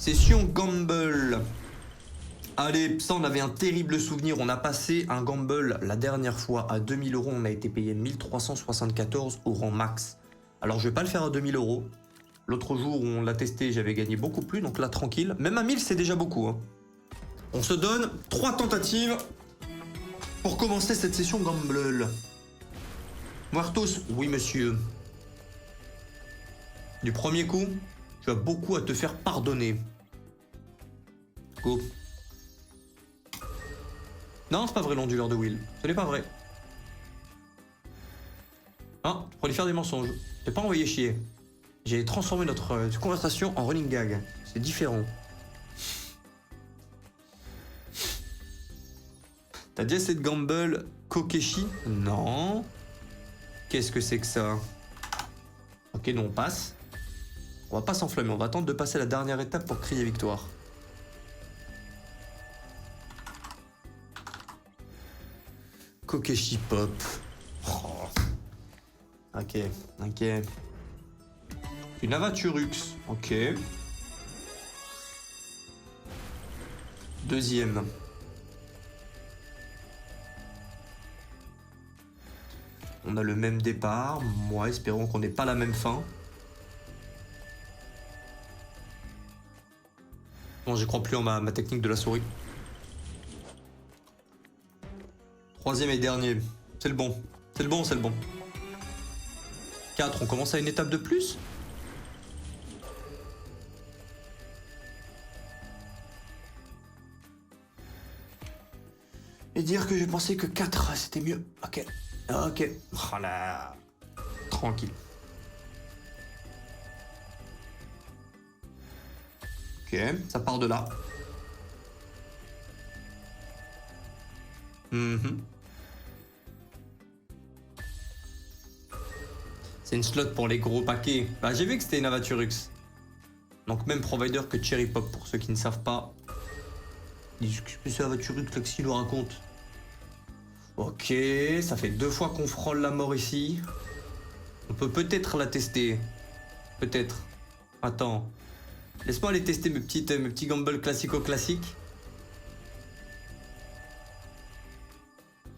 Session Gamble. Allez, ça on avait un terrible souvenir. On a passé un Gamble la dernière fois à 2000 €. On a été payé 1374 au rang max. Alors je vais pas le faire à 2000 €. L'autre jour où on l'a testé, j'avais gagné beaucoup plus. Donc là, tranquille. Même à 1000, c'est déjà beaucoup. Hein. On se donne 3 tentatives pour commencer cette session Gamble. Muertos, oui monsieur. Du premier coup, tu as beaucoup à te faire pardonner. Go. Non, c'est pas vrai l'onduleur de Will. Ce n'est pas vrai. Ah, tu pourrais lui faire des mensonges. Je t'ai pas envoyé chier. J'ai transformé notre conversation en running gag. C'est différent. T'as déjà essayé de Gamble Kokeshi? Non. Qu'est-ce que c'est que ça? Ok, non, on passe. On va pas s'enflammer, on va attendre de passer la dernière étape pour crier victoire. Kokeshi Pop. Oh. Ok, ok. Une Avaturux, ok. Deuxième. On a le même départ. Moi, espérons qu'on n'ait pas la même fin. Bon, j'y crois plus en ma technique de la souris. Troisième et dernier. C'est le bon. C'est le bon, c'est le bon. 4, on commence à une étape de plus? Et dire que je pensais que 4, c'était mieux. Ok. Ok. Oh là. Tranquille. Ok, ça part de là. C'est une slot pour les gros paquets. Bah, j'ai vu que c'était une Avaturux. Donc même provider que Cherry Pop, pour ceux qui ne savent pas. Ils disent que c'est Avaturux, là, qu'est-ce qu'il nous raconte? Ok, ça fait 2 fois qu'on frôle la mort ici. On peut peut-être la tester. Peut-être. Attends. Laisse-moi aller tester mes petits Gamble classico-classiques.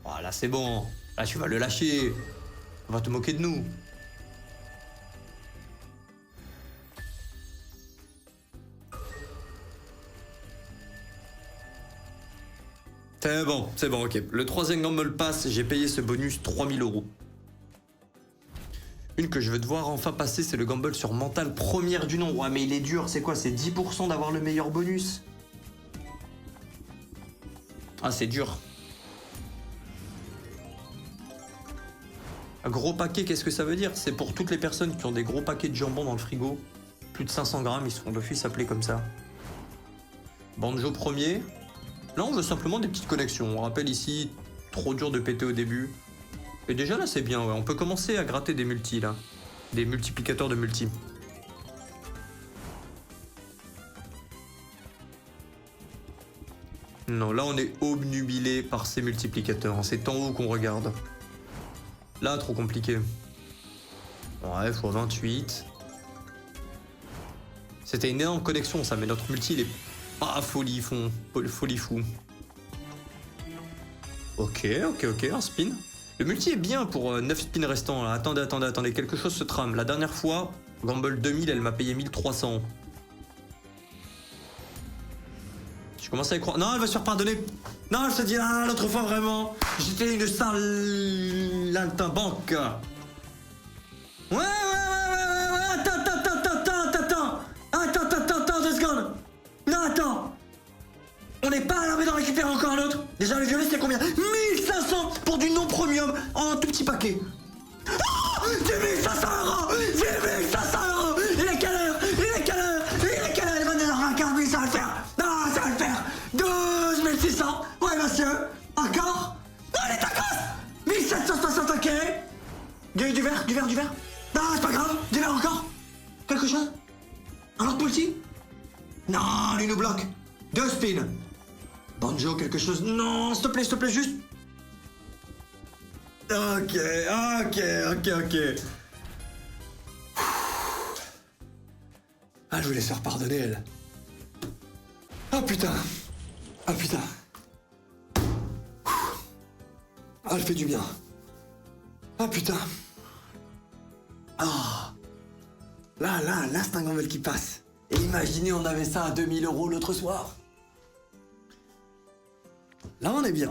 Voilà, c'est bon. Là, tu vas le lâcher. On va te moquer de nous. C'est bon, ok. Le troisième Gamble passe, j'ai payé ce bonus 3000 €. Une que je veux devoir enfin passer, c'est le Gamble sur mental première du nom. Ouais, mais il est dur, c'est quoi? C'est 10% d'avoir le meilleur bonus? Ah, c'est dur. Un gros paquet, qu'est-ce que ça veut dire? C'est pour toutes les personnes qui ont des gros paquets de jambon dans le frigo. Plus de 500 grammes, ils seront d'office appelés comme ça. Banjo premier. Là, on veut simplement des petites connexions. On rappelle ici, trop dur de péter au début. Et déjà là, c'est bien, ouais. On peut commencer à gratter des multis, là. Des multiplicateurs de multi. Non, là, on est obnubilé par ces multiplicateurs. C'est en haut qu'on regarde. Là, trop compliqué. Ouais, x 28. C'était une énorme connexion, ça, mais notre multi, il est pas folie fou. Ok, un spin. Le multi est bien pour 9 spins restants. Là. Attendez, quelque chose se trame. La dernière fois, Gamble 2000, elle m'a payé 1300. Je commence à y croire. Non, elle va se faire pardonner. Non, elle se dit, ah, l'autre fois, vraiment, j'étais une sale banque. Ouais, attends, 2 secondes. Non, attends. On n'est pas à l'abri d'en récupérer encore un autre. Déjà, le violet, c'est combien? 1500 pour du non-premium en un tout petit paquet. Oh, 10 500 €. 10 500 €. Il est quelle heure? Il va nous en 15 000, ça va le faire. Non, ça va le faire. 12 600. Ouais, monsieur. Encore? Non, elle est à grosse. 1760, ok. Du verre. Non, c'est pas grave. Du verre encore? Quelque chose? Un autre multi? Non, lui nous bloque. 2 spins. Banjo, quelque chose? Non, s'il te plaît, juste. Ok. Ah, je voulais se faire pardonner, elle. Ah putain. Ah putain. Ah, elle fait du bien. Ah putain. Ah. Là, c'est un gamble qui passe. Et imaginez, on avait ça à 2000 € l'autre soir. Là, on est bien.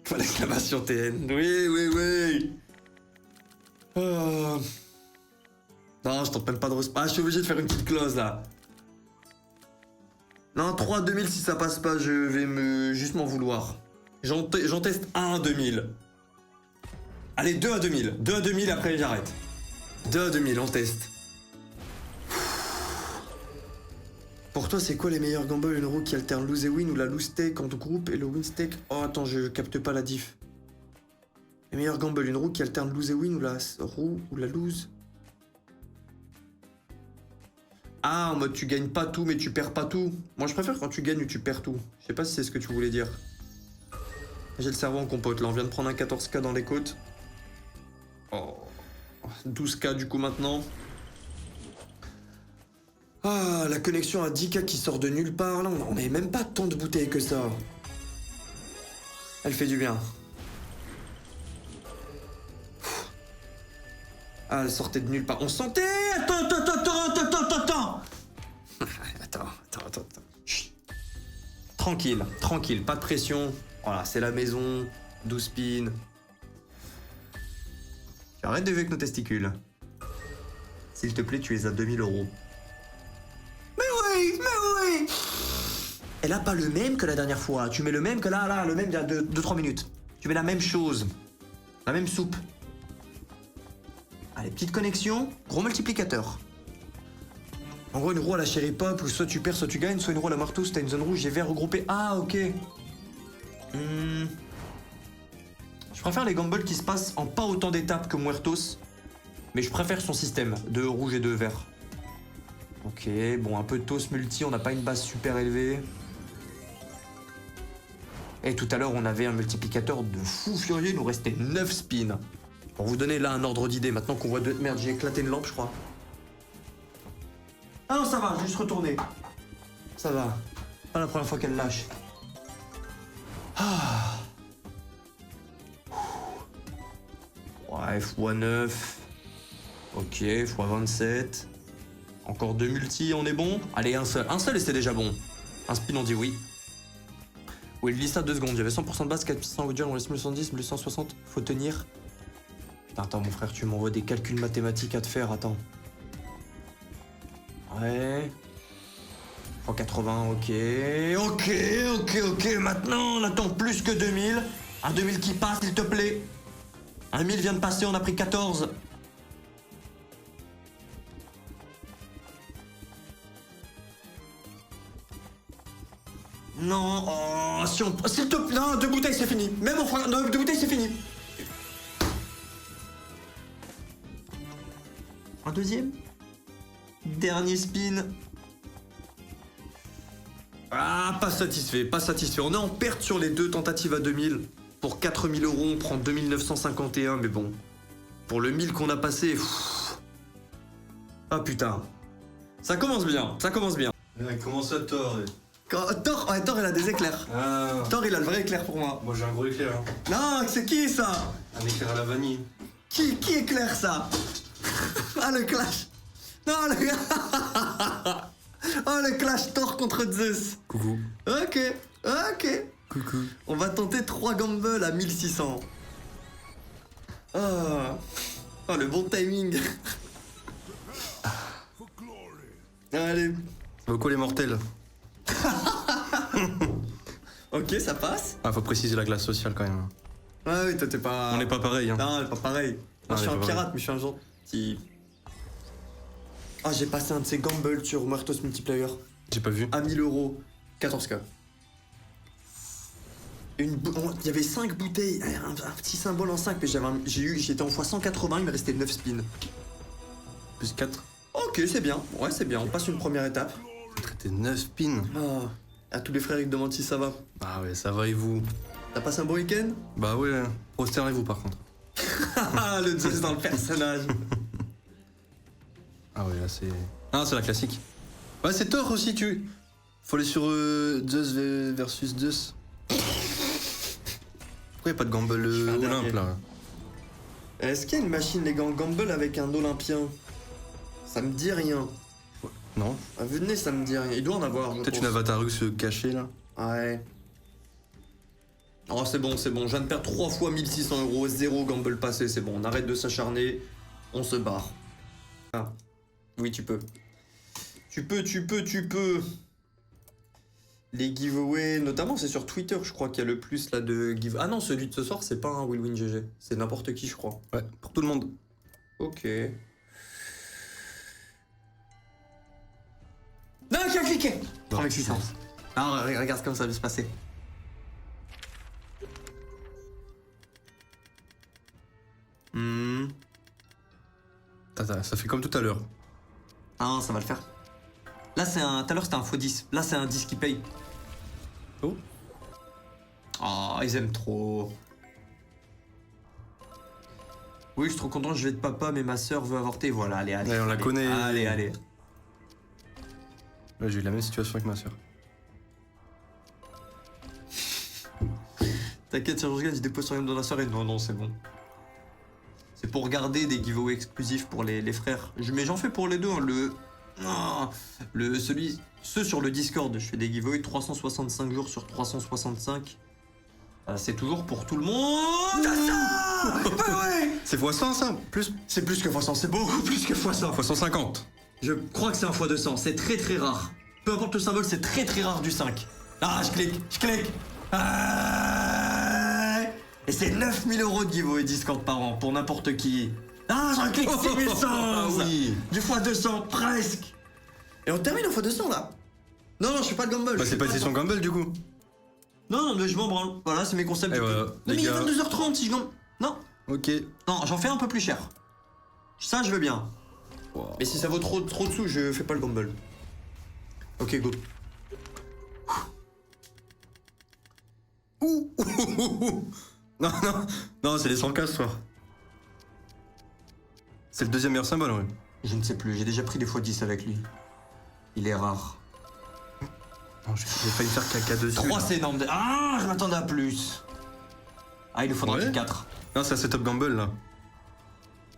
Faut l'exclamation TN. Oui. Non, je tente même pas de Ah, je suis obligé de faire une petite clause, là. Non, 3 à 2000, si ça passe pas, je vais juste m'en vouloir. J'en teste 1 à 2000. Allez, 2 à 2000. 2 à 2000, après j'arrête. 2 à 2000, on teste. Pour toi, c'est quoi les meilleurs gambles? Une roue qui alterne lose et win ou la lose take en groupe et le win stake? Oh, attends, je capte pas la diff. Les meilleurs gambles, une roue qui alterne lose et win ou la roue ou la lose? Ah, en mode tu gagnes pas tout mais tu perds pas tout. Moi je préfère quand tu gagnes ou tu perds tout. Je sais pas si c'est ce que tu voulais dire. J'ai le cerveau en compote là, on vient de prendre un 14K dans les côtes. Oh, 12K du coup maintenant. Ah, la connexion à 10K qui sort de nulle part là, on met même pas tant de bouteilles que ça. Elle fait du bien. Ah, elle sortait de nulle part. On sentait. Attends. Attends. Chut. Tranquille, pas de pression. Voilà, c'est la maison. 12 spins. Tu arrêtes de jouer avec nos testicules. S'il te plaît, tu es à 2000 €. Mais oui. Elle a pas le même que la dernière fois. Tu mets le même que là, le même il y a 2-3 minutes. Tu mets la même chose. La même soupe. Allez, petite connexion, gros multiplicateur. En gros, une roue à la Cherry Pop, où soit tu perds, soit tu gagnes, soit une roue à la Marteau, t'as une zone rouge et vert regroupée. Ah, ok. Je préfère les gambles qui se passent en pas autant d'étapes que Muertos, mais je préfère son système de rouge et de vert. Ok, bon, un peu de toast multi, on n'a pas une base super élevée. Et tout à l'heure, on avait un multiplicateur de fou furieux, il nous restait 9 spins. Pour vous donner là un ordre d'idée, maintenant qu'on voit de... Merde, j'ai éclaté une lampe, je crois. Ah non, ça va, juste retourner. Ça va. Pas la première fois qu'elle lâche. Ah. Ouais, x9. Ok, x27. Encore 2 multi, on est bon? Allez, un seul. Un seul et c'est déjà bon. Un spin, on dit oui. Oui, il liste à 2 secondes. J'avais 100% de base, 400 Woodgel, on laisse 1110, 1160. Faut tenir. Putain, attends, mon frère, tu m'envoies des calculs mathématiques à te faire, attends. Ouais. 180, ok. Ok. Maintenant, on attend plus que 2000. Un 2000 qui passe, s'il te plaît. Un 1000 vient de passer, on a pris 14. Non, oh, si on... S'il te plaît, non, 2 bouteilles, c'est fini. Même mon frère, non, 2 bouteilles, c'est fini. Un deuxième. Dernier spin. Ah, pas satisfait. On est en perte sur les 2 tentatives à 2000. Pour 4000 €, on prend 2951, mais bon. Pour le 1000 qu'on a passé... Ah putain. Ça commence bien. Comment ça, Thor? Thor, il a des éclairs. Ah. Thor, il a le vrai éclair pour moi. Moi j'ai un gros éclair. Hein. Non, c'est qui ça? Un éclair à la vanille. Qui éclaire ça? Ah, le clash. Non, le... Oh, le clash Thor contre Zeus. Coucou. Ok. Coucou. On va tenter 3 gambles à 1600. Oh, le bon timing. Allez. Beaucoup les mortels. Ok, ça passe. Ah, faut préciser la classe sociale quand même. Ah oui, toi t'es pas... On n'est pas pareil. Hein. Non, on est pas pareil. Moi, je suis un pirate, mais je suis un gentil. Ah, j'ai passé un de ces gambles sur Muertos Multiplayer. J'ai pas vu. À 1000 €. 14K. Il y avait 5 bouteilles, un petit symbole en 5, mais j'étais en x180, il me restait 9 spins. Plus 4. Ok, c'est bien. Ouais, c'est bien. On passe une première étape. J'ai traité 9 spins. Oh, à tous les frères, ils me demandent si ça va. Ah ouais, ça va et vous? T'as passé un bon week-end? Bah ouais, prosternez-vous par contre. Ah, le Zeus dans le personnage. Ah ouais, là c'est... Ah, c'est la classique. Ouais, c'est Thor aussi, Faut aller sur Zeus versus Zeus. Pourquoi y a pas de Gamble fais un Olympe dernier. là? Est-ce qu'il y a une machine, les gars, en Gamble avec un Olympien? Ça me dit rien. Non. À vue de nez, ça me dit rien. Il doit en avoir. je Peut-être une pense. Avatarus cachée là. Ouais. Oh, c'est bon, c'est bon. Je viens de perdre 3 fois 1600 euros. 0 Gamble passé, c'est bon. On arrête de s'acharner. On se barre. Ah. Oui, tu peux. Tu peux. Les giveaways, notamment c'est sur Twitter, je crois qu'il y a le plus là de give. Ah non, celui de ce soir, c'est pas un Will Win GG. C'est n'importe qui, je crois. Ouais, pour tout le monde. Ok. Non, qui a cliqué 3600. Ah, regarde comme ça va se passer. Attends, ça fait comme tout à l'heure. Ah non, ça va le faire. Là, c'est un. Tout à l'heure, c'était un x10. Là, c'est un 10 qui paye. Oh. Oh, ils aiment trop. Oui, je suis trop content, je vais être papa, mais ma soeur veut avorter. Voilà, allez. Ouais, on la allez. connaît. Allez. Ouais, j'ai eu la même situation avec ma soeur. T'inquiète, Serge Gagne, je dépose sur Game dans la soirée. Non, c'est bon. C'est pour regarder des giveaways exclusifs pour les frères. Mais j'en fais pour les deux. Hein, ceux sur le Discord, je fais des giveaways 365 jours sur 365. C'est toujours pour tout le monde. Ouais. C'est x100 ça? Plus? C'est plus que x100, c'est beaucoup plus que x100. x150. Je crois que c'est un x200, c'est très très rare. Peu importe le symbole, c'est très très rare du 5. Ah, je clique. Et c'est 9000 euros de giveaway Discord par an pour n'importe qui. Ah, j'en clique 6100. Ah oui. Du x200, presque. Et on termine au x200 là. Non, je fais pas de gamble. Bah c'est pas une session Gamble du coup. Non, mais je m'en branle. Voilà, c'est mes concepts. Et du voilà, coup. les Mais il est gars. 22h30 si je gamble. Non, Ok. non, j'en fais un peu plus cher. Ça, je veux bien. Wow. Mais si ça vaut trop de sous, je fais pas le gamble. Ok, go. Ouh. Non, c'est les 100K ce soir. C'est le deuxième meilleur symbole, ouais. Je ne sais plus, j'ai déjà pris des x10 avec lui. Il est rare. Non, j'ai failli faire caca dessus. 3 là. c'est énorme. Ah, je m'attendais à plus. Ah, il nous faudra Ouais. du 4. Non, c'est un setup Gamble là.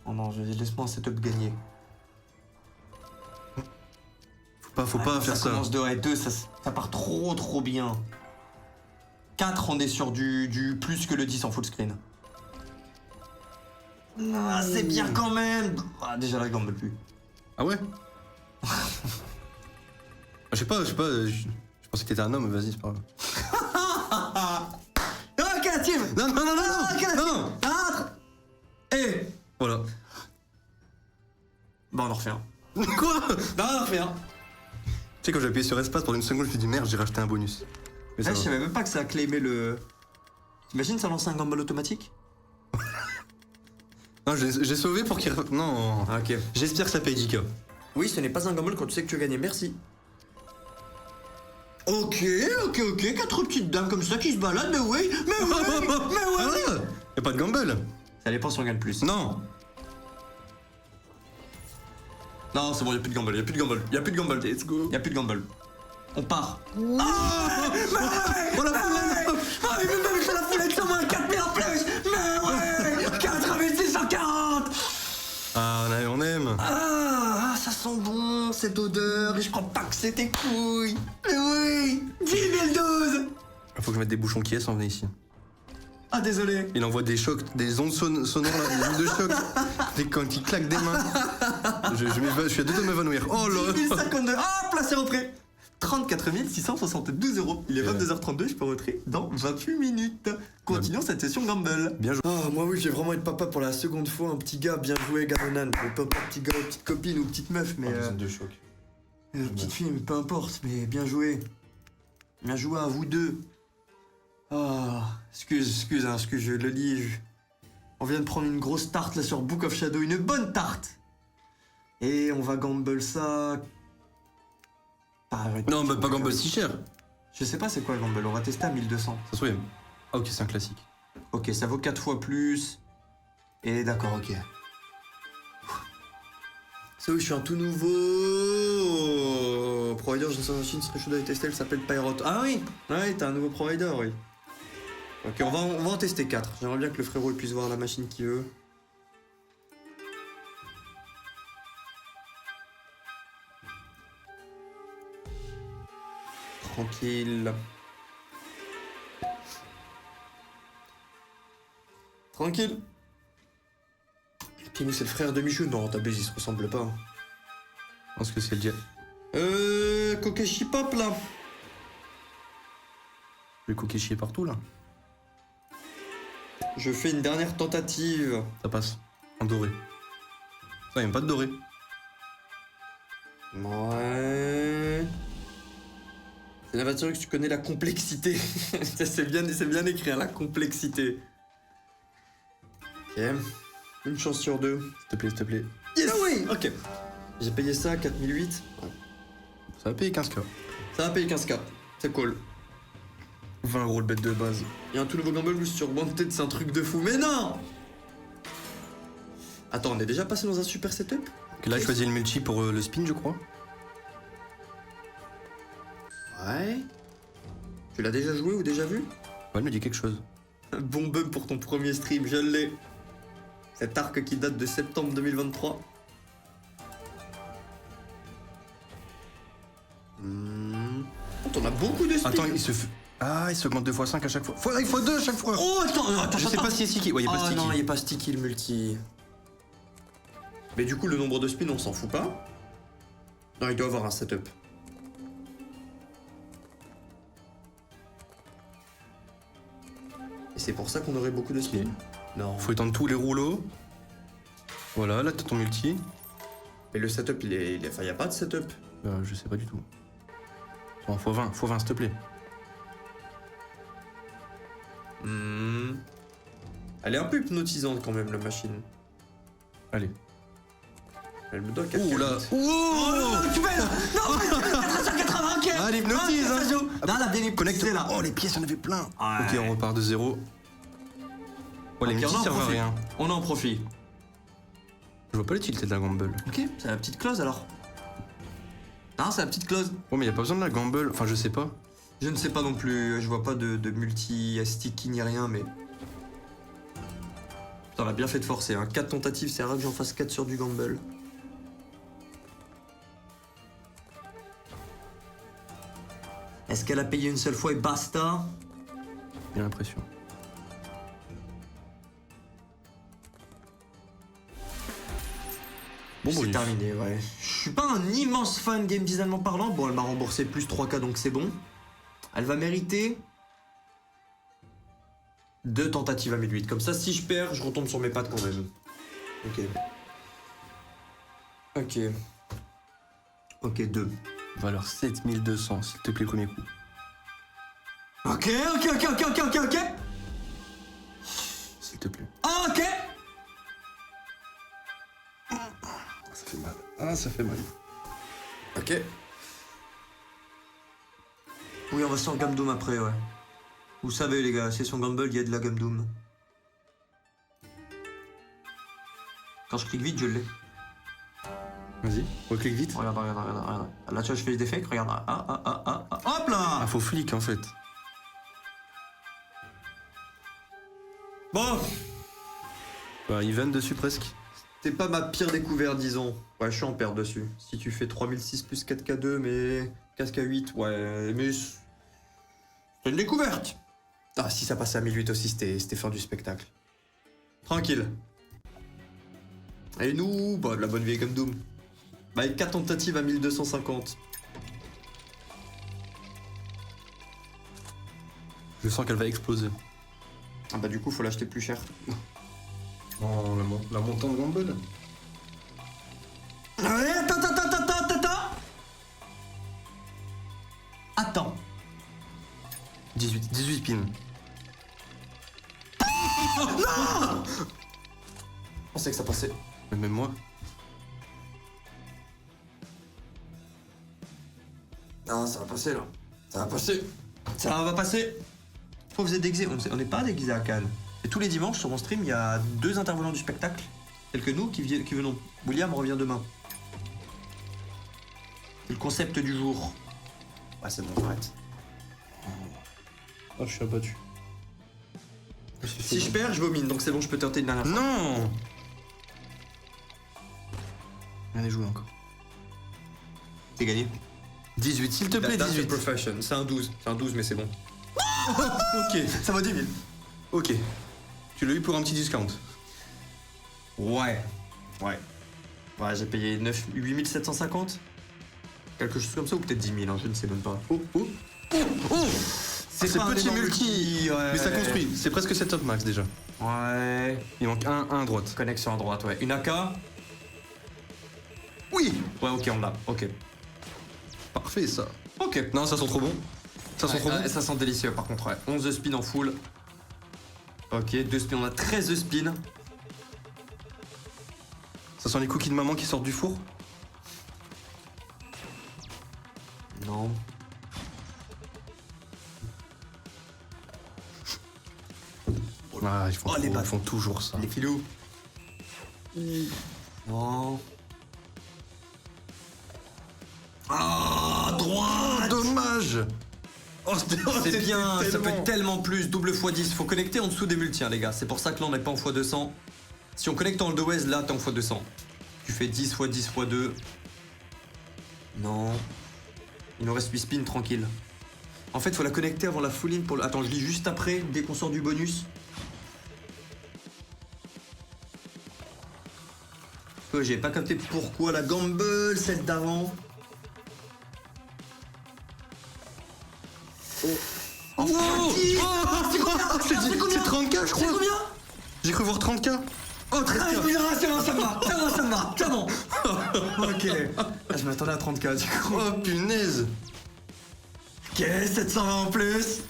Oh non, laisse-moi un setup gagné. Faut pas faire ça. Ça commence 2 à 2, ça part trop bien. 4, on est sur du plus que le 10 en full screen. Ah, c'est bien quand même. Ah, déjà là, je gamble plus. Ah ouais? Je sais pas, je pensais que t'étais un homme, vas-y, c'est pas grave. Ok, team. Non, Ok, non. 4. Et... Voilà. Bah, on en refait un. Quoi? Non, on en refait un. Tu sais, quand j'ai appuyé sur espace pendant une seconde, je me suis dit merde, j'ai racheté un bonus. Mais ça Ah, je va. savais même pas que ça a claimé le... Imagine ça lance un gamble automatique. Non, j'ai sauvé pour qu'il. Non. Ah, ok. J'espère que ça paye 10K. Oui, ce n'est pas un gamble quand tu sais que tu as gagné, merci. Ok, 4 petites dames comme ça qui se baladent, mais oui. Ah, y'a pas de Gamble? Ça dépend si on gagne plus. Non. Non, c'est bon, y'a plus de gamble, y'a plus de gamble. Let's go. Y'a plus de gamble. On part. Oh la foulée. Ah, mais même sur la foulée de 120, 4000 en plus. Mais ouais, 4640. Ah, on aime. Ah, ça sent bon, cette odeur, et je crois pas que c'est tes couilles. Mais oui, 10 012. Faut que je mette des bouchons qui s'en venait ici. Ah, désolé. Il envoie des chocs, des ondes sonores là, des ondes de choc. Quand il claque des mains. Je suis à deux doigts de m'évanouir. Oh là. 10 052. Ah, placé retrait. 34 672 euros. Il est 22h32, je peux rentrer dans 28 minutes. Continuons cette session Gamble. Bien joué. Ah, moi oui, j'ai vraiment être papa pour la seconde fois. Un petit gars, bien joué, Garonan. Peu importe, petit gars, petite copine ou petite meuf, mais. de choc. Petite fille, mais peu importe, mais bien joué. Bien joué à vous deux. Ah, excuse, je le lis. On vient de prendre une grosse tarte là sur Book of Shadow, une bonne tarte. Et on va gamble ça. Non, bah pas Gamble si cher. Je sais pas c'est quoi le gamble, on va tester à 1200. Ça se trouve. Ah, ok, c'est un classique. Ok, ça vaut 4 fois plus. Et d'accord, ok. C'est où je suis un tout nouveau provider, je ne sais pas si serait chaud à tester, elle s'appelle Pirate. Ah oui, ouais, t'as un nouveau provider, oui. Ok, on va en tester 4. J'aimerais bien que le frérot il puisse voir la machine qu'il veut. Tranquille. Tranquille. Puis nous c'est le frère de Michou. Non, ta bêtise, ils se ressemblent pas. Je pense que c'est le diable. Kokeshi Pop là. Je vais coquer chier partout là. Je fais une dernière tentative. Ça passe. En doré. Ça, il aime pas de doré. Ouais. C'est la voiture que tu connais la complexité. c'est bien écrit, hein, la complexité. Ok. Une chance sur 2. S'il te plaît, s'il te plaît. Yes! Ah oui! Ok. J'ai payé ça, 4008. Ouais. Ça va payer 15K. Ça va payer 15K. C'est cool. 20 € le bet de base. Il y a un tout nouveau Gamble Boost sur Wanted, c'est un truc de fou. Mais non! Attends, on est déjà passé dans un super setup? Ok, là, je choisis le multi pour le spin, je crois. Ouais. Tu l'as déjà joué ou déjà vu? Ouais, elle me dit quelque chose. Bon bug pour ton premier stream, je l'ai. Cet arc qui date de septembre 2023. T'en as beaucoup de spins. Attends, il se fait... Ah, il se augmente 2x5 à chaque fois. Il faut 2 à chaque fois. Oh, attends, Je sais pas si est sticky. Ouais, il y a pas Ah sticky. non, il est pas sticky le multi. Mais du coup, le nombre de spins, on s'en fout pas. Non, il doit avoir un setup. Et c'est pour ça qu'on aurait beaucoup de spins. Non. Faut étendre tous les rouleaux. Voilà, là t'as ton multi. Mais le setup, enfin, il y a pas de setup. Je sais pas du tout. Bon, faut 20, s'il te plaît. Elle est un peu hypnotisante quand même, la machine. Allez. Elle me doit 4. Ouh là. Oh, tu fais là. Non, 480, ok. Ah, elle hypnotise, hein. Là, la bien Connecte hypnotisée, là. Oh, les pièces, il y en avait plein. Ouais. Ok, on repart de 0. Ouais, les Ok, multis on en servent à profite. rien. On en profite. Je vois pas l'utilité de la gamble. Ok, c'est la petite close alors. Non, c'est la petite close. Oh, mais y a pas besoin de la gamble. Enfin, je sais pas. Je ne sais pas non plus, je vois pas de multi-sticky ni rien, mais... Putain, on a bien fait de forcer, hein. 4 tentatives, c'est rare que j'en fasse 4 sur du gamble. Est-ce qu'elle a payé une seule fois et basta? J'ai l'impression. Bon, C'est bonus. terminé, ouais. Je suis pas un immense fan game design en parlant. Bon, elle m'a remboursé plus 3K, donc c'est bon. Elle va mériter 2 tentatives à 1008. Comme ça, si je perds, je retombe sur mes pattes quand même. Ok. Ok. Ok, 2. Valeur 7200, s'il te plaît, premier coup. Ok. S'il te plaît. Ok. Ça fait mal. Ah, ça fait mal. Ok. Oui, on va sur Gamme Doom après, ouais. Vous savez, les gars, c'est sur Gamble, il y a de la Gamme Doom. Quand je clique vite, je l'ai. Vas-y, reclique vite. Regarde. Là, tu vois, je fais des fakes, regarde. Hop là. Ah, faut flic en fait. Bon, Bah, Even dessus presque. c'est pas ma pire découverte, disons. Ouais, je suis en perte dessus. Si tu fais 3006 plus 4K2, mais 4K8, ouais, mais... C'est une découverte. Ah, si ça passait à 1008 aussi, c'était fin du spectacle. Tranquille. Et nous, bah, de la bonne vieille comme Doom. Bah, avec 4 tentatives à 1250. Je sens qu'elle va exploser. Ah bah du coup, faut l'acheter plus cher. Oh, la montante gamble. Allez, attends. 18 pins. On sait que ça passait. Mais même moi. Non, ça va passer là. Ça va passer. Ça va passer. Pourquoi vous êtes déguisés? On n'est pas déguisés à Cannes. Et tous les dimanches sur mon stream, il y a 2 intervenants du spectacle, tels que nous, qui venons. William revient demain. C'est le concept du jour. Ouais, c'est bon, arrête. Oh, je suis abattu. Si je perds, je vomine, donc c'est bon, je peux tenter une dernière fois. Non. Rien n'est joué encore. C'est gagné. 18, s'il te plaît, That's a 18. profession. C'est un 12. C'est un 12, mais c'est bon. Ok, Ça va 10 000. ok. Tu l'as eu pour un petit discount. Ouais. Ouais, j'ai payé 8750. Quelque chose comme ça, ou peut-être 10 000, hein, je ne sais même pas. Oh, oh, oh, oh. C'est pas un petit énorme multi. ouais. Mais ça construit, c'est presque setup max déjà. Ouais. Il manque un à droite. Connexion à droite, ouais. Une AK. Oui. Ouais, ok, on l'a. Ok. Parfait ça. Ok. Non, ça sent trop bon. Ça sent trop bon. Ça sent délicieux par contre, ouais. 11 de spin en full. Ok, 2 spins, on a 13 de spin. Ça sent les cookies de maman qui sortent du four. Non. Ah, ils font, Oh, les ils bâtards. font toujours ça. Les filous. Non. Ah, droite. Dommage. Oh, C'est bien, ça peut tellement- être tellement plus, double x10. Faut connecter en dessous des multi, hein, les gars. C'est pour ça que là, on n'est pas en x200. Si on connecte en le West, là, t'es en x200. Tu fais 10 x 10 x 2. Non. Il nous reste 8 spins, tranquille. En fait, faut la connecter avant la full in pour le... Attends, je lis juste après, dès qu'on sort du bonus. Ouais, j'ai pas capté pourquoi la gamble, celle d'avant. Oh, Oh, c'est combien c'est 30K, je C'est crois. combien? J'ai cru voir 30K. Oh, 13K. C'est bon, ça me va, c'est bon. Ok. Ah, je m'attendais à 30K du coup. Oh, punaise. Ok, 720 en plus.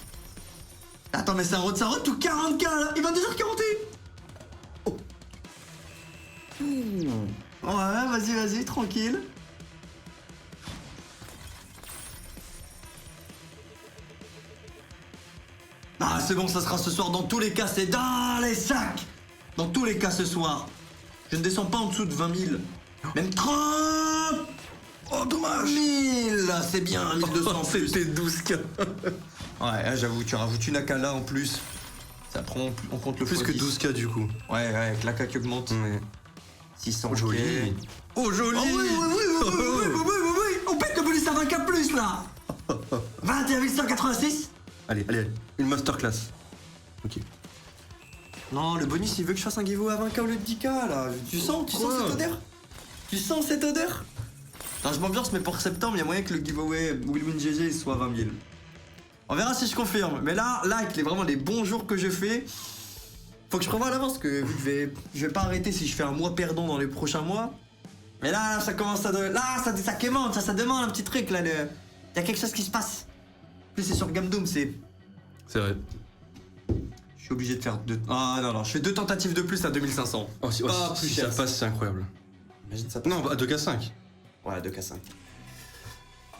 Attends, mais ça rote tout 40K là. Il va 2h40. Oh. Ouais, vas-y, tranquille. Ah, c'est bon, ça sera ce soir. Dans tous les cas, c'est dans les sacs. Dans tous les cas, ce soir. Je ne descends pas en dessous de 20 000. Même 30. Oh, dommage. 1000, c'est bien, 1200 en plus. C'était 12K. Ouais, j'avoue, tu rajoutes une AK là en plus. Ça prend en compte le Plus que x10. 12K du coup. Ouais, avec l'AK qui augmente. Ouais. 600. Oh, joli. Oh, joli. Oh oui, on pète le bonus à 20K plus là. 21 186. Allez, une masterclass. Ok. Non, le bonus il veut que je fasse un giveaway à 20K au lieu de 10K là. Tu sens Quoi cette odeur? Tu sens cette odeur? Non, je m'ambiance, mais pour septembre, il y a moyen que le giveaway Will Win GG soit 20 000. On verra si je confirme. Mais là avec vraiment les bons jours que je fais, faut que je prévoie à l'avance que vu que je vais pas arrêter si je fais un mois perdant dans les prochains mois. Mais là, ça commence à... Là, ça quémande, ça demande un petit truc là. Il y a quelque chose qui se passe. En plus, c'est sur Gamdoom, c'est... C'est vrai. Je suis obligé de faire deux... Ah non, je fais 2 tentatives de plus à 2500. Oh, si, Pas si plus ça cher. passe, c'est incroyable. Imagine ça. Non, à 2K5. Ouais, 2K5.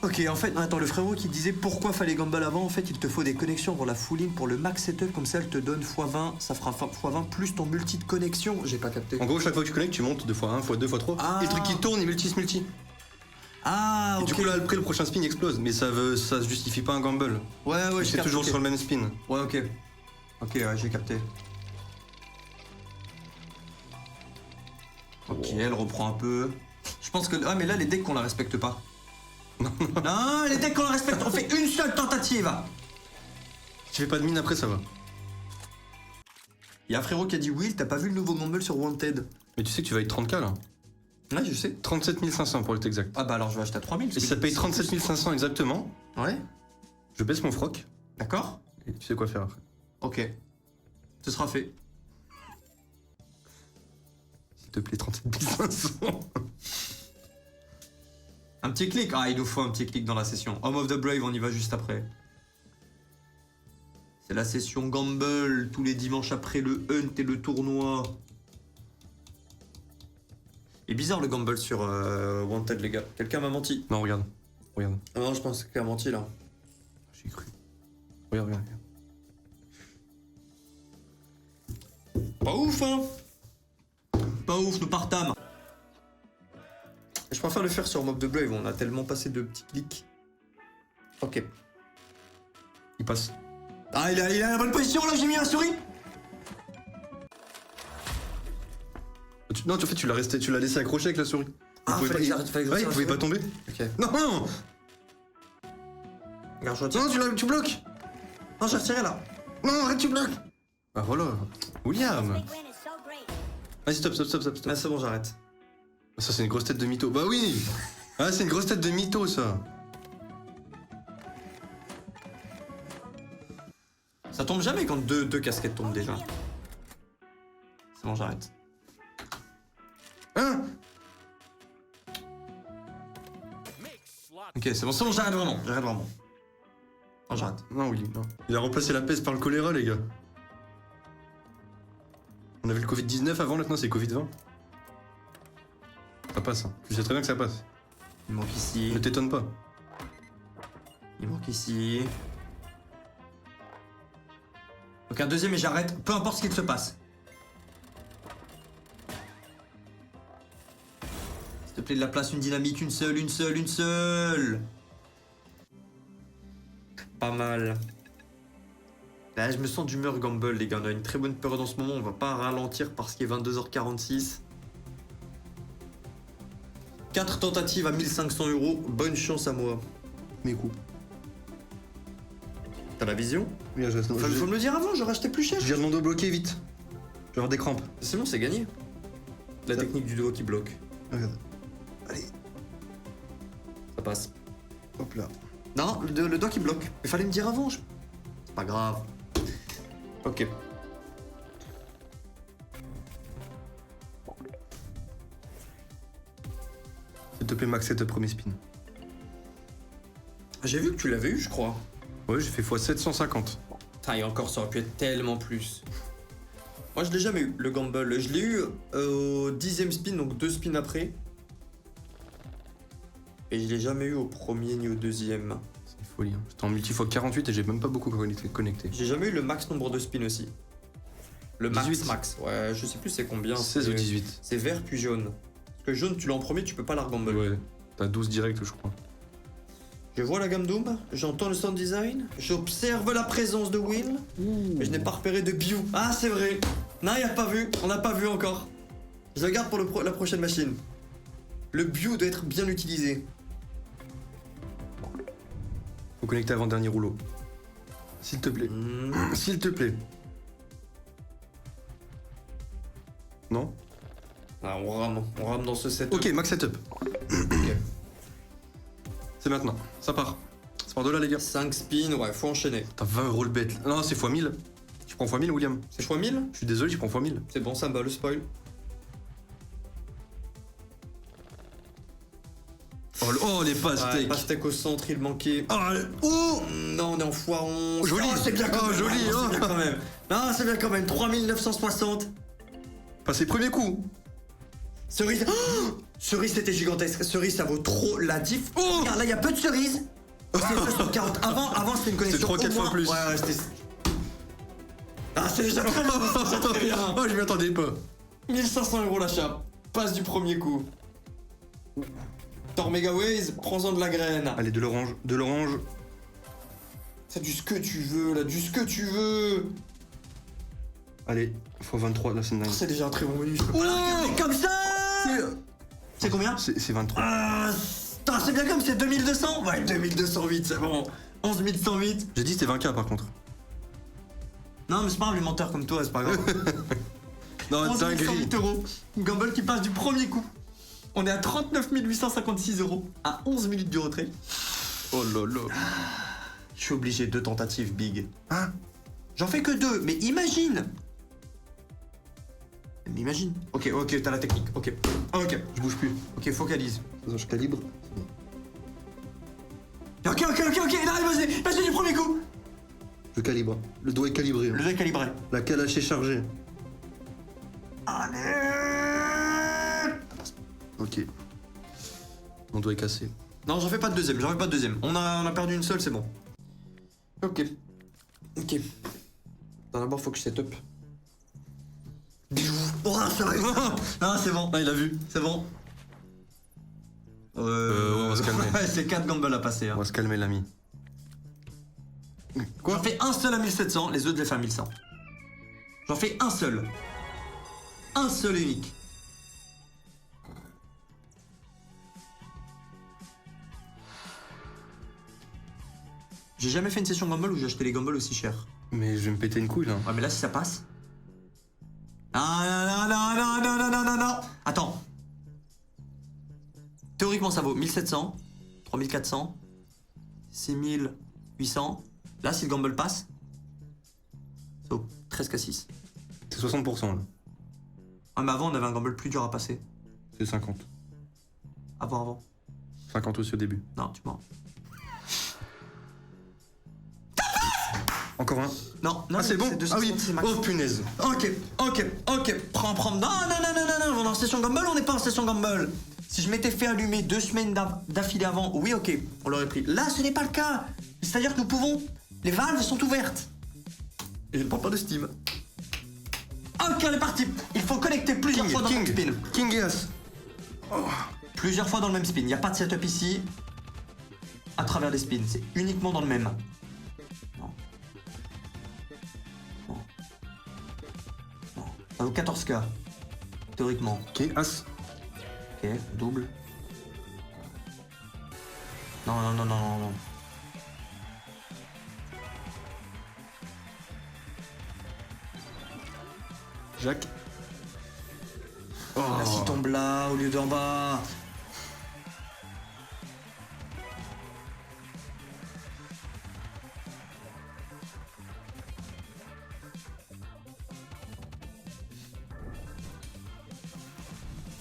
Ok, en fait, non, attends, le frérot qui disait pourquoi fallait gamble avant, en fait, il te faut des connexions pour la full in, pour le max setup, comme ça, elle te donne x20, ça fera x20 plus ton multi de connexion. J'ai pas capté. En gros, chaque fois que tu connectes, tu montes 2x1, x2, x3. Ah. Et le truc qui tourne, il multi. Ah, Et ok. du coup, là, après, le prochain spin explose. Mais ça se justifie pas un gamble. Ouais, j'ai C'est capté. toujours sur le même spin. Ouais, ok. Ok, ouais, j'ai capté. Ok, elle reprend un peu. Je pense que... Ah, mais là, les decks, on la respecte pas. Non, les decks, on la respecte. On fait une seule tentative. Si tu fais pas de mine après, ça va. Il y a un frérot qui a dit Will, t'as pas vu le nouveau gamble sur Wanted? Mais tu sais que tu vas être 30K là. Ouais, je sais. 37 500 pour être exact. Ah bah alors je vais acheter à 3000. Et si ça paye 37 500 exactement, Ouais, je baisse mon froc. d'accord. Et tu sais quoi faire après. Ok. Ce sera fait. S'il te plaît, 37 500. Un petit clic. Ah, il nous faut un petit clic dans la session. Home of the Brave, on y va juste après. C'est la session Gamble, tous les dimanches après le Hunt et le tournoi. Il est bizarre le Gamble sur Wanted, les gars. Quelqu'un m'a menti. Non, regarde. Regarde. Ah non, je pense qu'il a menti là. J'ai cru. Regarde. Pas ouf, hein. Pas ouf, nous partâmes. Je préfère le faire sur Mob de Bleu, on a tellement passé de petits clics. Ok. Il passe. Ah, il a la bonne position là, j'ai mis la souris. Non, en fait, tu l'as laissé accroché avec la souris. Ah, il fallait que ouais, il pouvait pas tomber. Ok. Non, non, Regarde, je retire. non, tu bloques. Non, j'ai retiré là. Non, arrête, tu bloques. Bah voilà. William. Vas-y, stop. Ah, c'est bon, j'arrête. Ça, c'est une grosse tête de mytho. Bah oui. Ah, c'est une grosse tête de mytho, ça. Ça tombe jamais quand deux casquettes tombent déjà. C'est bon, j'arrête. Hein? Ok, c'est bon, j'arrête vraiment. Non, j'arrête. Non, Willy, non. Il a remplacé la peste par le choléra, les gars. On avait le Covid-19 avant, maintenant c'est Covid-20. Ça passe, hein. Tu sais très bien que ça passe. Il manque ici. Ne t'étonne pas. Il manque ici. Donc un deuxième et j'arrête, peu importe ce qu'il se passe. S'il te plaît, de la place, une dynamite, une seule. Pas mal. Là, je me sens d'humeur gamble, les gars. On a une très bonne période en ce moment. On va pas ralentir parce qu'il est 22h46. 4 tentatives à 1500 €. Bonne chance à moi. Mes coups. T'as la vision? Oui, Faut me le dire avant, j'aurais acheté plus cher. J'ai demandé au bloquer vite. Je vais avoir des crampes. C'est bon, c'est gagné. La technique du doigt qui bloque. Regarde. Allez, Ça passe. hop là. Non, le doigt qui bloque. Il fallait me dire avant. C'est pas grave. Ok. S'il te plaît, Max, c'est le premier spin. J'ai vu que tu l'avais eu, je crois. Ouais, j'ai fait x750. Putain, et encore, ça aurait pu être tellement plus. Moi, je l'ai jamais eu, le gamble. Je l'ai eu au 10e spin, donc 2 spins après. Et je l'ai jamais eu au premier ni au deuxième. C'est une folie. Hein. J'étais en multi x48 et j'ai même pas beaucoup connecté. J'ai jamais eu le max nombre de spins aussi. Le max 18. max. Ouais, je sais plus c'est combien. 16 ou 18. C'est vert puis jaune. Parce que jaune, tu l'as en premier, tu peux pas la regamble. Ouais, t'as 12 direct, je crois. Je vois la gamme Doom, j'entends le sound design, j'observe la présence de Will, mais je n'ai pas repéré de Biu. Ah, c'est vrai. Non, il a pas vu, on n'a pas vu encore. Je le garde pour la prochaine machine. Le Biu doit être bien utilisé. Faut connecter avant le dernier rouleau. S'il te plaît. S'il te plaît. Non? Ah, on rame dans ce setup. Ok, max setup. C'est maintenant, ça part. Ça part de là, les gars. 5 spins, ouais, faut enchaîner. T'as 20 € le bet. Non, c'est x1000. Tu prends x1000, William? C'est choix 1000? Je suis désolé, je prends x1000. C'est bon, ça me bat le spoil. Oh, les pastèques. Pastèque au centre, il manquait. Oh Non, on est en x11. Joli. Oh, c'est bien quand Oh, même. joli, Ah, hein. c'est bien quand même. Non, c'est bien quand même. 3960. Passé premier coup. Cerise. Oh, cerise, c'était gigantesque. Cerise, ça vaut trop la diff. Oh. Regarde, là, il y a peu de cerises. C'est 240. Avant, c'était une connexion. C'est 3-4 au moins. fois plus. Ouais, c'était. Ah, c'est déjà très bien. C'est très bien. Oh, je m'y attendais pas. 1500 € l'achat. Passe du premier coup. Tormega Waze, prends-en de la graine. Allez, de l'orange. De l'orange. C'est du ce que tu veux, là, du ce que tu veux. Allez, x23, là, c'est dingue. C'est déjà un très bon menu. Je peux pas la regarder comme ça. C'est combien? C'est 23. Ah, putain, c'est bien comme c'est 2200. Ouais, 2208, c'est bon. 11108. J'ai dit c'était 20K par contre. Non, mais c'est pas grave, les menteurs comme toi, c'est pas grave. Non, 11108 dinguerie. €. Une gamble qui passe du premier coup. On est à 39 856 € à 11 minutes du retrait. Oh là là. Je suis obligé, 2 tentatives big. Hein? J'en fais que 2, mais imagine. Mais imagine. Ok, t'as la technique. Ok. Ok. Je bouge plus. Ok, focalise. Attends, je calibre. Ok, là, vas-y du premier coup. Je calibre. Le doigt est calibré. Le doigt calibré. La calache est chargée. Allez. Ok. Mon doigt est cassé. Non, j'en fais pas de deuxième, On a perdu une seule, c'est bon. Ok. D'abord, faut que je set up. Oh, c'est vrai. Non, c'est bon. Ah, il a vu. C'est bon. on va se calmer. Ouais, c'est 4 gambles à passer. On Hein. va se calmer, l'ami. Quoi? J'en fais un seul à 1700, les autres je les fais à 1100. J'en fais un seul. Un seul unique. J'ai jamais fait une session gamble où j'ai acheté les gambles aussi chers. Mais je vais me péter une couille là. Ouais, mais là, si ça passe. Ah, non, non, non, non, non, non, non, non. Attends. Théoriquement, ça vaut 1700, 3400, 6800. Là, si le gamble passe, ça vaut 13 k 6. C'est 60% là. Ah, mais avant, on avait un gamble plus dur à passer. C'est 50. Avant. 50 aussi au début. Non, tu mens. Encore un. Non, non, Ah, c'est bon? 200, Ah oui. c'est max. Oh punaise. Ok. Prends. Non, on est en session gamble, on n'est pas en session gamble. Si je m'étais fait allumer 2 semaines d'affilée avant, oui, ok, on l'aurait pris. Là, ce n'est pas le cas. C'est-à-dire que nous pouvons. Les valves sont ouvertes. Et je ne prends pas de Steam. Ok, on est parti. Il faut connecter plusieurs fois dans le même spin. King et As. Plusieurs fois dans le même spin. Il n'y a pas de setup ici. À travers des spins. C'est uniquement dans le même. Ça vaut 14k. Théoriquement. Ok, As. Ok, double. Non. Jacques. Oh. Là, s'il tombe là, au lieu d'en bas.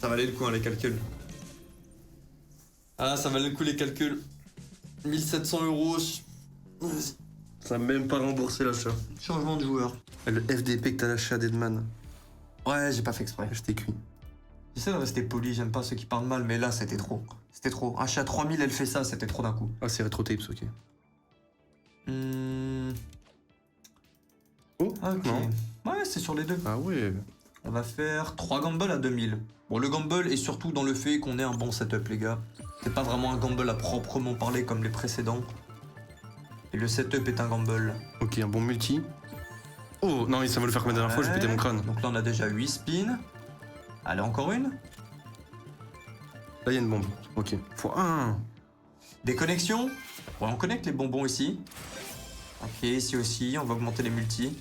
Ça valait le coup, hein, les calculs. Ah, ça valait le coup, les calculs. 1700 €. Ça m'a même pas remboursé l'achat. Changement de joueur. Le FDP que t'as lâché à Deadman. Ouais, j'ai pas fait exprès. Je t'ai cuit. J'essaie de rester poli, j'aime pas ceux qui parlent mal, mais là, c'était trop. C'était trop. Un chat 3000, elle fait ça, c'était trop d'un coup. Ah, c'est Retro Tapes, ok. Oh, Ok. non. Ouais, c'est sur les deux. Ah ouais. On va faire 3 gambles à 2000. Bon, le gamble est surtout dans le fait qu'on ait un bon setup, les gars. C'est pas vraiment un gamble à proprement parler comme les précédents. Et le setup est un gamble. Ok, un bon multi. Oh, non, ça va le faire comme la dernière fois, j'ai pété mon crâne. Donc là, on a déjà 8 spins. Allez, encore une. Là, il y a une bombe. Ok. Fois 1. Des connexions. Ouais, on connecte les bonbons ici. Ok, ici aussi, on va augmenter les multis.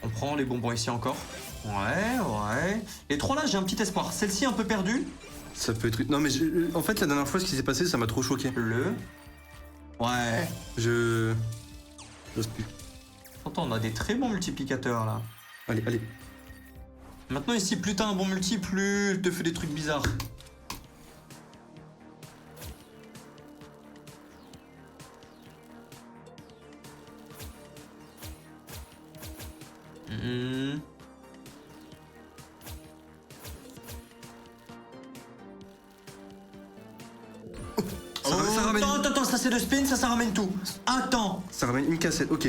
On prend les bonbons ici encore. Ouais. Les 3 là, j'ai un petit espoir. Celle-ci un peu perdue. Ça peut être. Non, mais en fait, la dernière fois, ce qui s'est passé, ça m'a trop choqué. Ouais. J'ose plus. Attends, on a des très bons multiplicateurs là. Allez. Maintenant ici, plus t'as un bon multi, plus il te fait des trucs bizarres. Ça ramène. Attends, ça c'est de spin, ça ramène tout. Attends. Ça ramène une cassette, ok.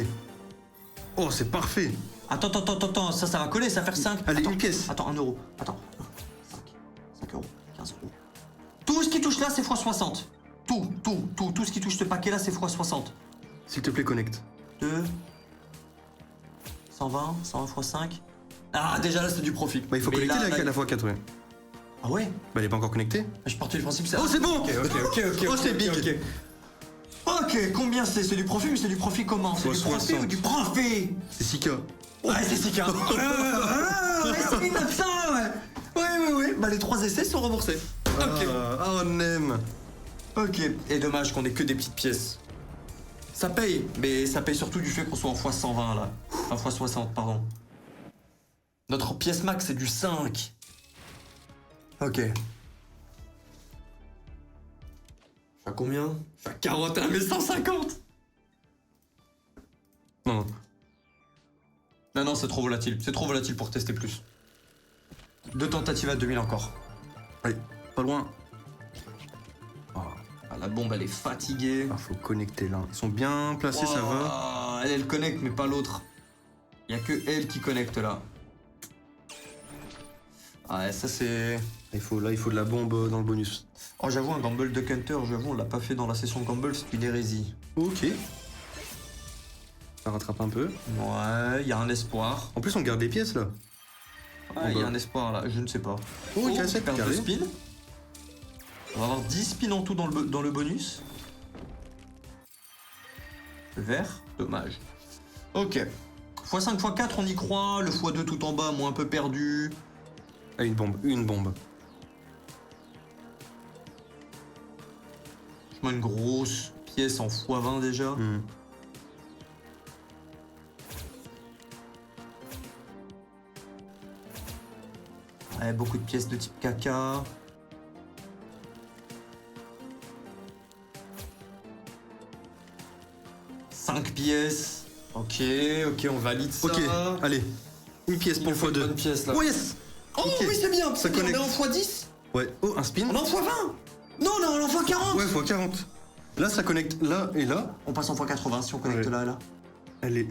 Oh, c'est parfait. Attends, ça va coller, ça va faire 5. Allez, attends, une pièce. Attends, 1 euro. Attends. 5 euros, 15 euros. Tout ce qui touche là, c'est x60. Tout ce qui touche ce paquet là, c'est x60. S'il te plaît, connecte. 2. 120 x 5. Ah, déjà là, c'est du profit. Bah, il faut Mais connecter là, la fois 4, ouais. Ah ouais? Bah, elle est pas encore connectée. Je partais du principe que ça. Oh, c'est bon. Ok. Oh, c'est big. Ok, combien c'est? C'est du profit, mais c'est du profit comment? C'est du profit 60. ou du profit? C'est 6K. Ouais, c'est 6K. Ouais, c'est 1900, ouais. Ouais. Bah, les 3 essais sont remboursés. Ok. Ah, on aime. Ok. Et dommage qu'on ait que des petites pièces. Ça paye, mais ça paye surtout du fait qu'on soit en x120 là. Enfin, x60, pardon. Notre pièce max, c'est du 5. Ok. Je suis à combien? Je suis à 41 150. Non. Non, c'est trop volatile. C'est trop volatile pour tester plus. 2 tentatives à 2000 encore. Allez, pas loin. Ah, la bombe, elle est fatiguée. Ah, faut connecter là. Ils sont bien placés, ça va. Elle connecte, mais pas l'autre. Il y a que elle qui connecte là. Ouais, ça c'est... Là, il faut de la bombe dans le bonus. Oh, j'avoue, un gamble de Hunter, j'avoue, on l'a pas fait dans la session gamble, c'est une hérésie. Ok. Ça rattrape un peu. Ouais, il y a un espoir. En plus, on garde les pièces là. Ouais, il y a un espoir là, je ne sais pas. Oh, cassette, perte de carré. spin. On va avoir 10 spins en tout dans le bonus. Vert, dommage. Ok. x5, x4, on y croit. Le x2 tout en bas, moi un peu perdu. Ah, une bombe. Je mets une grosse pièce en x20 déjà. Hmm. Ouais, beaucoup de pièces de type caca. Cinq pièces. Ok, on valide ça. Ok, allez. Une pièce pour Il le faut une x2. bonne pièce là. Oh yes. Oh Ok. oui, c'est bien. Ça On connecte. est en x10. Ouais. Oh, un spin. On est en x20. Non, on est en x40. Ouais, x40. Là, ça connecte là et là. On passe en x80 si on connecte Ouais. là et là. Elle est.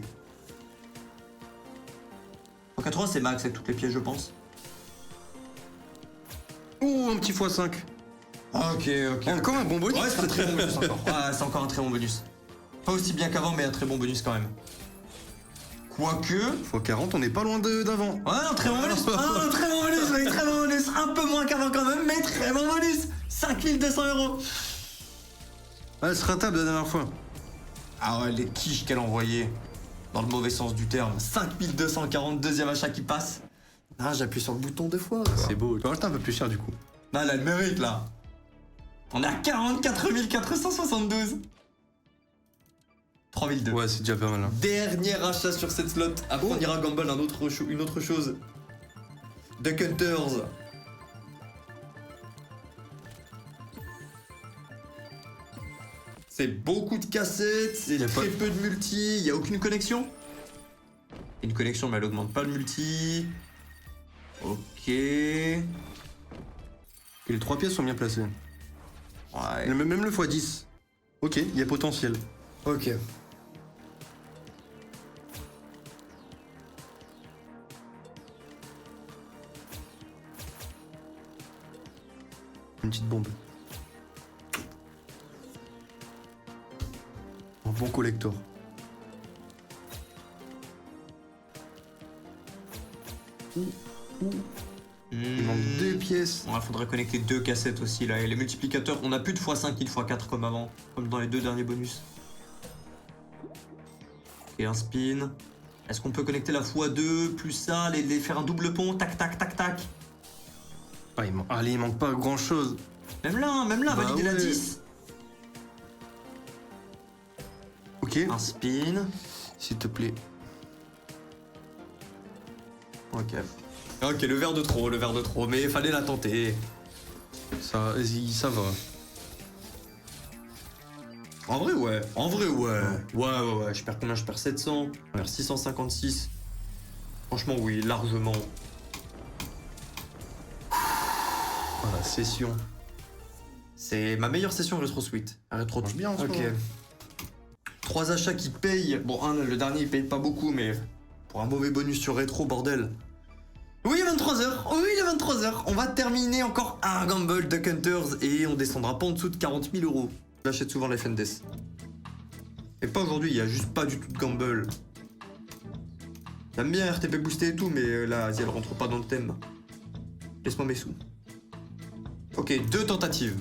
x80 c'est max avec toutes les pièces je pense. Oh, un petit x5. Ok. Encore un bon bonus. Ouais, c'est un très bon bonus encore. Ouais, c'est encore un très bon bonus. Pas aussi bien qu'avant, mais un très bon bonus quand même. Quoique. x40, on n'est pas loin d'avant. Ouais, un très bon bonus. Un très bon bonus, oui, très bon bonus. Un peu moins qu'avant quand même, mais très bon bonus. 5200 €. Ah, elle se ratable la dernière fois. Ah ouais, les quiches qu'elle envoyait. Dans le mauvais sens du terme. 5240, deuxième achat qui passe. Ah, j'appuie sur le bouton deux fois. C'est beau. Tu vas rester un peu plus cher du coup. Ah, là, elle mérite là. On est à 44 472. 3002. Ouais, c'est déjà pas mal. Hein. Dernier achat sur cette slot. Après, on ira gamble une autre chose. Duck Hunters. C'est beaucoup de cassettes, c'est très peu de multi. Il n'y a aucune connexion. Une connexion, mais elle augmente pas le multi. Ok. Et les 3 pièces sont bien placées. Ouais. Même le x10. Ok, il y a potentiel. Ok. Une petite bombe. Un bon collector. Il manque 2 pièces. Il faudrait connecter 2 cassettes aussi là. Et les multiplicateurs, on a plus de x5 ni de x4 comme avant. Comme dans les 2 derniers bonus. Et un spin. Est-ce qu'on peut connecter la x2 plus ça, les faire un double pont, tac tac tac tac. Allez, il manque pas grand chose. Même là, Bah valider la ouais. 10. Ok, Un spin. s'il te plaît. Ok. Ok, le verre de trop, mais il fallait la tenter. Ça va. En vrai, ouais. Ouais. Je perds combien? Je perds 700. Je perds 656. Franchement, oui, largement. Oh, la session. C'est ma meilleure session Retro Suite. Retro Marche bien en ce Ok. moment. 3 achats qui payent. Bon, le dernier il paye pas beaucoup, mais pour un mauvais bonus sur Retro, bordel. Oui, 23h. Oui, il est 23h. On va terminer encore un gamble Duck Hunters et on descendra pas en dessous de 40 000 €. J'achète souvent les FNDS. Et pas aujourd'hui, il y a juste pas du tout de gamble. J'aime bien RTP boosté et tout, mais là, elle rentre pas dans le thème. Laisse-moi mes sous. Ok, 2 tentatives.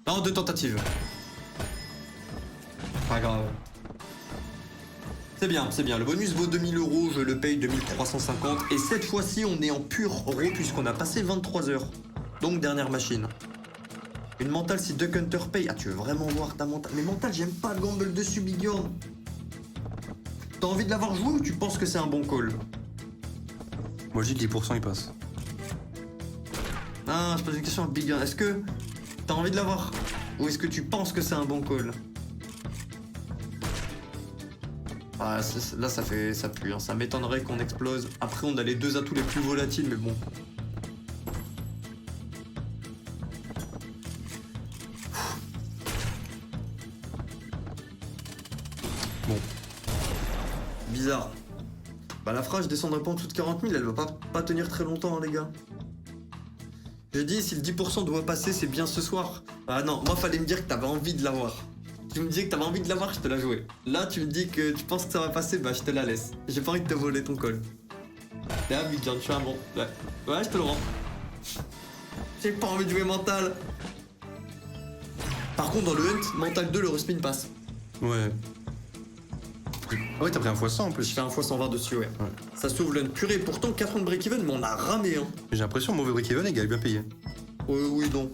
Non, 2 tentatives. Pas grave. C'est bien. Le bonus vaut 2000 €, je le paye 2350. Et cette fois-ci, on est en pur euro puisqu'on a passé 23 heures. Donc, dernière machine. Une mentale si Duck Hunter paye. Ah, tu veux vraiment voir ta mentale? Mais mentale, j'aime pas le gamble dessus, Big Horn. T'as envie de l'avoir joué ou tu penses que c'est un bon call? Moi, je dis que 10% il passe. Ah, je pose une question à Big Horn. Est-ce que t'as envie de l'avoir? Ou est-ce que tu penses que c'est un bon call? Ah, là, ça pue. Hein. Ça m'étonnerait qu'on explose. Après, on a les 2 atouts les plus volatiles, mais bon. Bon. Bizarre. Bah, la phrase, je descendrai pas en dessous de 40 000, elle va pas tenir très longtemps, hein, les gars. Je dis, si le 10% doit passer, c'est bien ce soir. Ah non, moi fallait me dire que t'avais envie de l'avoir. Tu me disais que t'avais envie de l'avoir, je te la jouais. Là, tu me dis que tu penses que ça va passer, bah je te la laisse. J'ai pas envie de te voler ton call. Là, Big, je suis un bon. Ouais, je te le rends. J'ai pas envie de jouer mental. Par contre, dans le hunt, mental 2, le respin passe. Ouais. Ah ouais, t'as pris un x100 en Je plus. fais un x 120 dessus, ouais. Ça s'ouvre l'hunt purée. Pourtant, 4 ans de break-even, mais on a ramé, hein. J'ai l'impression, mauvais break-even, les gars, bien payé. Oui, non.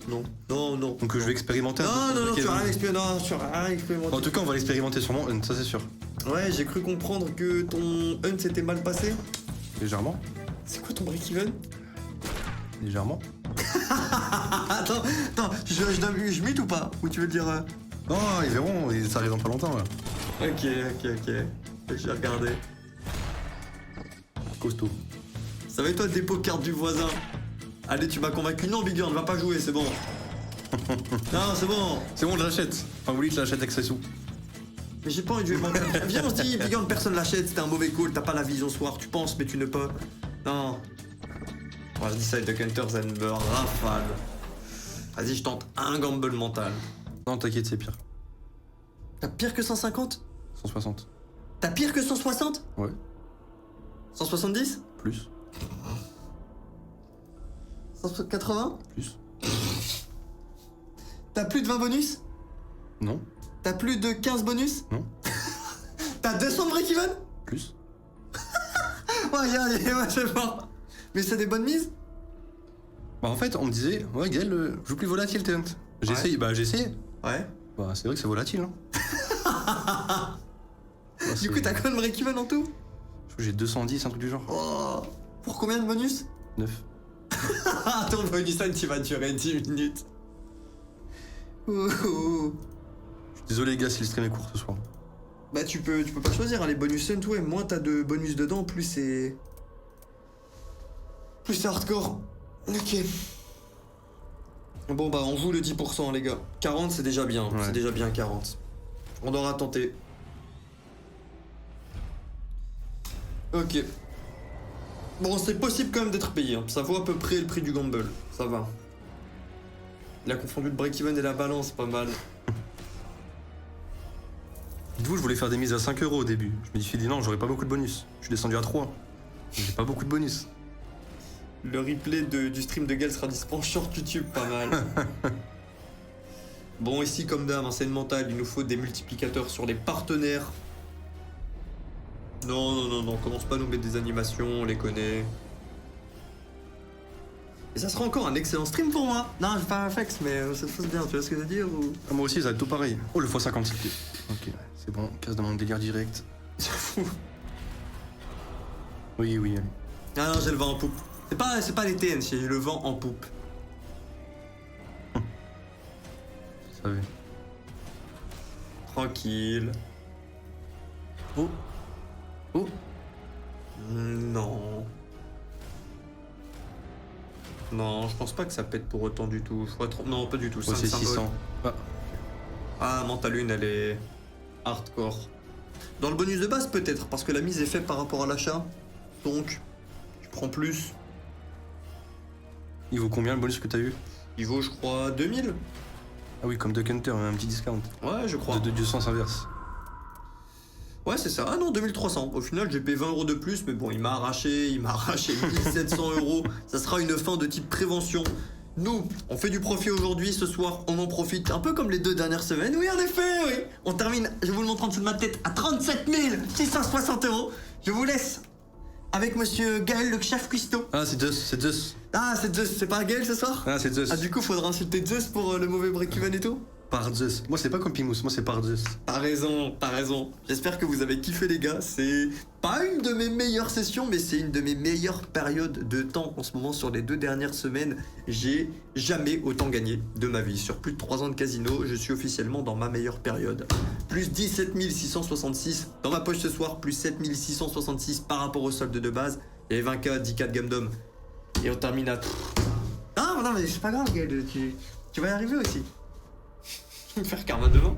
Donc je vais expérimenter un peu. Non, sur tu break-even. as rien expérimenté. Non, tu as rien expérimenté. En tout cas, on va l'expérimenter sur mon hunt, ça c'est sûr. Ouais, j'ai cru comprendre que ton hunt s'était mal passé. Légèrement. C'est quoi ton break-even? Légèrement. Attends, je mute ou pas? Ou tu veux dire... Non, ils verront, ça arrive dans pas longtemps là. Ok. Je vais regarder. Costaud. Ça va et toi, dépôt carte du voisin? Allez, tu m'as convaincu. Non, Big Girl, ne va pas jouer, c'est bon. Non, c'est bon. C'est bon, je l'achète. Enfin, oui, je l'achète avec ses sous. Mais j'ai pas envie de jouer mental. Viens, on se dit, Big Girl, personne l'achète, c'était un mauvais call, t'as pas la vision soir, tu penses, mais tu ne peux. Non. Moi, je dis ça, Duck Hunters and me rafale. Vas-y, je tente un gamble mental. Non, t'inquiète, c'est pire. T'as pire que 150? 160. T'as pire que 160? Ouais. 170? Plus. 180? Plus. T'as plus de 20 bonus? Non. T'as plus de 15 bonus? Non. T'as 200 de break-even? Plus. Ouais, allez, ouais, c'est bon. Mais c'est des bonnes mises? Bah en fait, on me disait, ouais, Gaël, joue plus volatile, t'es hunt. J'ai Ouais. essayé, bah j'ai essayé. Ouais. Bah c'est vrai que c'est volatile, hein. Bah, Du coup, t'as combien de break-even en tout? Je crois que j'ai 210, un truc du genre. Oh. Pour combien de bonus? 9. Ah, ton bonus hunt, il va durer 10 minutes. Ouh. Je suis désolé, les gars, si le stream est court ce soir. Bah, tu peux pas choisir, hein, les bonus hunt, ouais. Moins t'as de bonus dedans, plus c'est. Plus c'est hardcore. Ok. Bon, bah, on joue le 10%, les gars. 40, c'est déjà bien. Ouais. C'est déjà bien 40. On aura tenté. Ok. Bon, c'est possible quand même d'être payé. Hein. Ça vaut à peu près le prix du gamble. Ça va. Il a confondu le break-even et la balance, pas mal. Dites-vous, je voulais faire des mises à 5 euros au début. Je me suis dit non, j'aurais pas beaucoup de bonus. Je suis descendu à 3. J'ai pas beaucoup de bonus. Le replay du stream de Gal sera disponible sur YouTube, pas mal. Bon, ici, comme d'hab, hein, c'est une mentale. Il nous faut des multiplicateurs sur les partenaires. Non, commence pas à nous mettre des animations, on les connaît. Et ça sera encore un excellent stream pour moi. Non, je fais pas un flex, mais ça se passe bien, tu vois ce que je veux dire ou... Ah, moi aussi, ça va être tout pareil. Oh, le x50, c'était. Ok, c'est bon, casse de mon délire direct. Oui, allez. Ah non, j'ai le vent en poupe. C'est pas les TN, j'ai le vent en poupe. Je savais. Tranquille. Oh. Non. Non, je pense pas que ça pète pour autant du tout. Non, pas du tout. Oh, c'est 600. Ah. Ah, Mentalune, elle est hardcore. Dans le bonus de base, peut-être, parce que la mise est faite par rapport à l'achat. Donc, je prends plus. Il vaut combien le bonus que t'as eu? Il vaut, je crois, 2000. Ah oui, comme Duck Hunter, un petit discount. Ouais, je crois. Du sens inverse. Ouais, c'est ça. Ah non, 2300. Au final, j'ai payé 20 euros de plus, mais bon, il m'a arraché 1700 euros. Ça sera une fin de type prévention. Nous, on fait du profit aujourd'hui, ce soir, on en profite. Un peu comme les 2 dernières semaines. Oui, en effet, oui. On termine, je vous le montre en dessous de ma tête, à 37 660 euros. Je vous laisse avec monsieur Gaël, le chef cuistot. Ah, c'est Zeus. Ah, c'est Zeus, c'est pas Gaël ce soir? Ah, c'est Zeus. Ah, du coup, faudra insulter Zeus pour le mauvais break-even et tout? Par Zeus. Moi, c'est pas comme Pimous, moi, c'est par Zeus. T'as raison. J'espère que vous avez kiffé, les gars. C'est pas une de mes meilleures sessions, mais c'est une de mes meilleures périodes de temps en ce moment. Sur les 2 dernières semaines, j'ai jamais autant gagné de ma vie. Sur plus de 3 ans de casino, je suis officiellement dans ma meilleure période. Plus 17 666 dans ma poche ce soir, plus 7 666 par rapport au solde de base. Il y avait 20K, 10K de gamme d'homme. Et on termine à... Ah non, mais c'est pas grave, Gaël. Tu vas y arriver aussi. Je vais me faire karma devant.